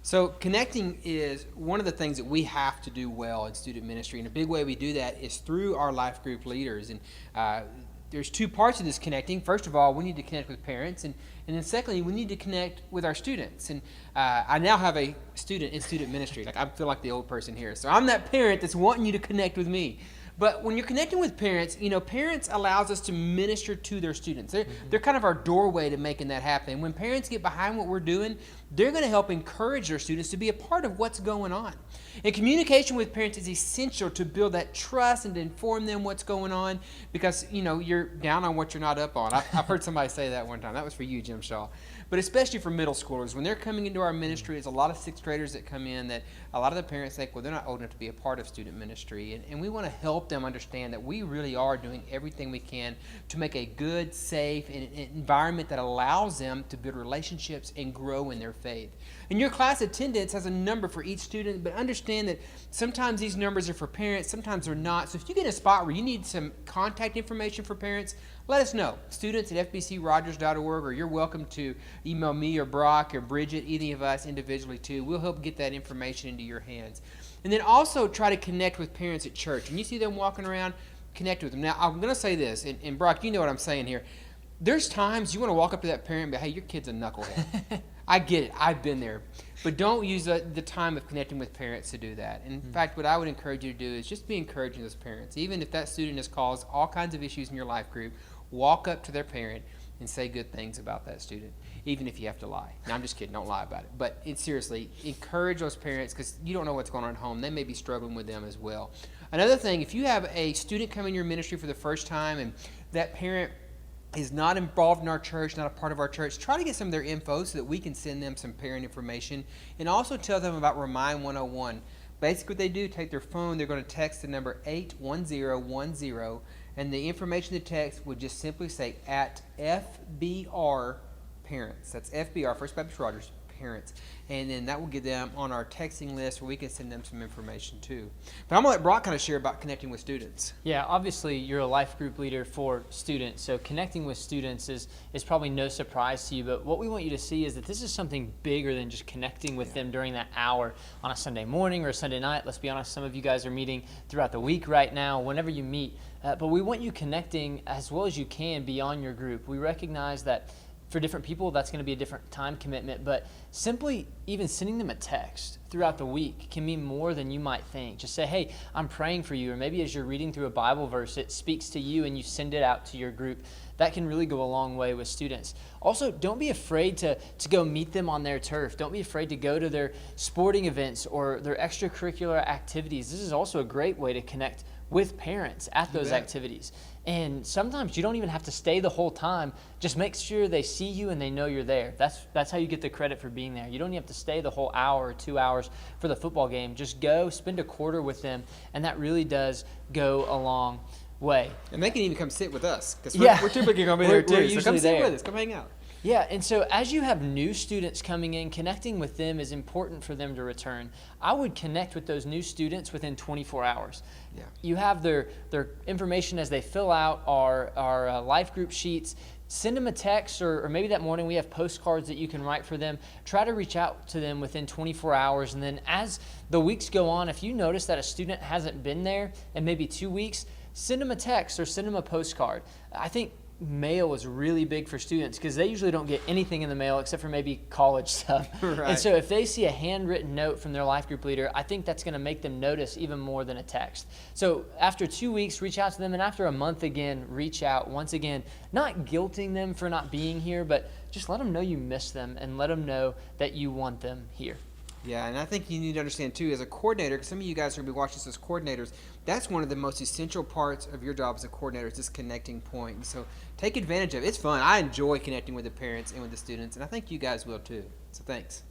So connecting is one of the things that we have to do well in student ministry, and a big way we do that is through our life group leaders. And there's two parts of this connecting. First of all, we need to connect with parents, and then secondly, we need to connect with our students. And I now have a student in student ministry. Like, I feel like the old person here. So I'm that parent that's wanting you to connect with me. But when you're connecting with parents, parents allows us to minister to their students. They're kind of our doorway to making that happen. And when parents get behind what we're doing, they're going to help encourage their students to be a part of what's going on. And communication with parents is essential to build that trust and to inform them what's going on, because, you're down on what you're not up on. I've heard somebody say that one time. That was for you, Jim Shaw. But especially for middle schoolers, when they're coming into our ministry, there's a lot of sixth graders that come in that a lot of the parents think, well, they're not old enough to be a part of student ministry. And we want to help them understand that we really are doing everything we can to make a good, safe environment that allows them to build relationships and grow in their faith. And your class attendance has a number for each student, but understand that sometimes these numbers are for parents, sometimes they're not. So if you get in a spot where you need some contact information for parents, let us know. Students at fbcrogers.org, or you're welcome to email me or Brock or Bridget, any of us individually too. We'll help get that information into your hands. And then also try to connect with parents at church. When you see them walking around, connect with them. Now, I'm going to say this, and Brock, you know what I'm saying here. There's times you want to walk up to that parent and be, hey, your kid's a knucklehead. I get it. I've been there. But don't use the time of connecting with parents to do that. In fact, what I would encourage you to do is just be encouraging those parents. Even if that student has caused all kinds of issues in your life group, walk up to their parent and say good things about that student, even if you have to lie. Now, I'm just kidding. Don't lie about it. But seriously, encourage those parents, because you don't know what's going on at home. They may be struggling with them as well. Another thing, if you have a student come in your ministry for the first time and that parent is not involved in our church, not a part of our church, try to get some of their info so that we can send them some parent information, and also tell them about Remind 101. Basically what they do, take their phone, they're going to text the number 81010, and the information to text would just simply say at FBR Parents. That's FBR, First Baptist Rogers Parents. And then that will get them on our texting list where we can send them some information too. But I'm going to let Brock kind of share about connecting with students. Yeah, obviously you're a life group leader for students, so connecting with students is probably no surprise to you, but what we want you to see is that this is something bigger than just connecting with them during that hour on a Sunday morning or a Sunday night. Let's be honest, some of you guys are meeting throughout the week right now, whenever you meet, but we want you connecting as well as you can beyond your group. We recognize that for different people, that's going to be a different time commitment, but simply even sending them a text throughout the week can mean more than you might think. Just say, hey, I'm praying for you, or maybe as you're reading through a Bible verse, it speaks to you and you send it out to your group. That can really go a long way with students. Also, don't be afraid to go meet them on their turf. Don't be afraid to go to their sporting events or their extracurricular activities. This is also a great way to connect with parents at those activities. And sometimes you don't even have to stay the whole time. Just make sure they see you and they know you're there. That's how you get the credit for being there. You don't even have to stay the whole hour or 2 hours for the football game. Just go, spend a quarter with them, and that really does go a long way. And they can even come sit with us, because we're typically going to be there too. We're so usually come sit there. with us. Come hang out. Yeah, and so as you have new students coming in, connecting with them is important for them to return. I would connect with those new students within 24 hours. Yeah. You have their information as they fill out our life group sheets. Send them a text, or maybe that morning we have postcards that you can write for them. Try to reach out to them within 24 hours. And then as the weeks go on, if you notice that a student hasn't been there in maybe 2 weeks, send them a text or send them a postcard. I think mail is really big for students because they usually don't get anything in the mail except for maybe college stuff. Right. And so if they see a handwritten note from their life group leader, I think that's going to make them notice even more than a text. So after 2 weeks, reach out to them, and after a month again, reach out once again, not guilting them for not being here, but just let them know you miss them and let them know that you want them here. Yeah, and I think you need to understand too, as a coordinator, because some of you guys are going to be watching this as coordinators, that's one of the most essential parts of your job as a coordinator, is this connecting point. And so take advantage of it. It's fun. I enjoy connecting with the parents and with the students, and I think you guys will too. So thanks.